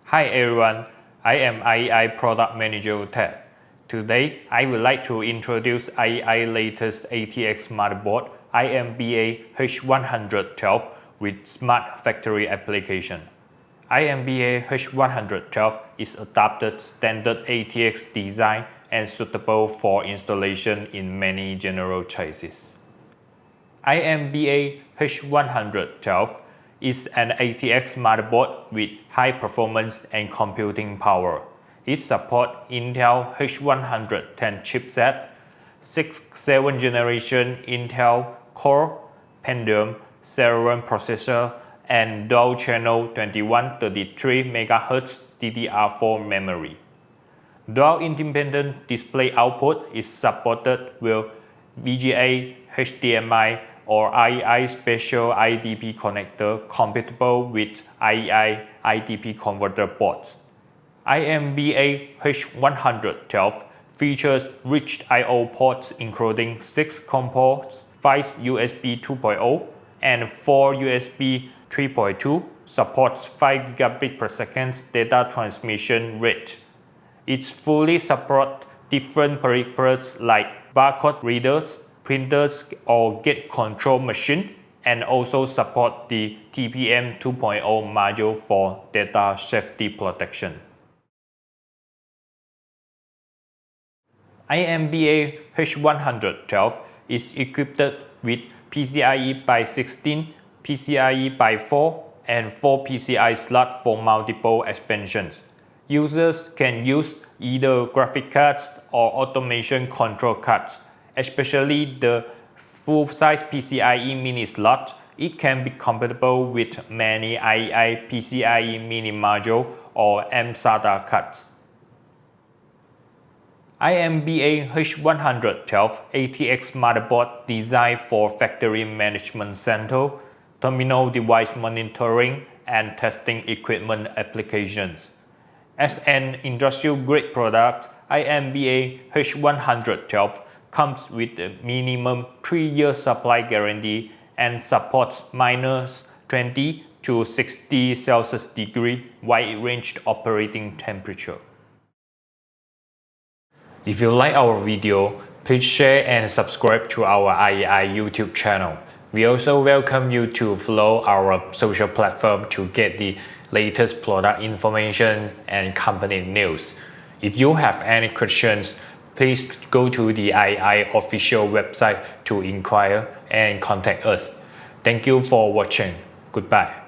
Hi everyone, I am IEI Product Manager Ted. Today, I would like to introduce IEI latest ATX motherboard IMBA-H112 with Smart Factory application. IMBA-H112 is adapted standard ATX design and suitable for installation in many general chassis. IMBA-H112 is an ATX motherboard with high performance and computing power. It supports Intel H110 chipset, 7th generation Intel Core, Pentium, Celeron processor, and dual-channel 2133 MHz DDR4 memory. Dual independent display output is supported with VGA, HDMI, or IEI special IDP connector compatible with IEI IDP converter boards. IMBA-H112 features rich I/O ports including 6 COM ports, 5 USB 2.0, and 4 USB 3.2, supports 5 gigabit per second data transmission rate. It fully supports different peripherals like barcode readers, printers or gate control machine, and also support the TPM 2.0 module for data safety protection. IMBA-H112 is equipped with PCIe by 16, PCIe by 4, and 4 PCI slots for multiple expansions. Users can use either graphic cards or automation control cards. Especially the full-size PCIe mini slot, it can be compatible with many IEI PCIe mini module or mSATA cards. IMBA-H112 ATX motherboard designed for factory management center, terminal device monitoring, and testing equipment applications. As an industrial-grade product, IMBA-H112 comes with a minimum 3-year supply guarantee and supports -20 to 60 Celsius degree wide-range operating temperature. If you like our video, please share and subscribe to our IEI YouTube channel. We also welcome you to follow our social platform to get the latest product information and company news. If you have any questions, please go to the IEI official website to inquire and contact us. Thank you for watching. Goodbye.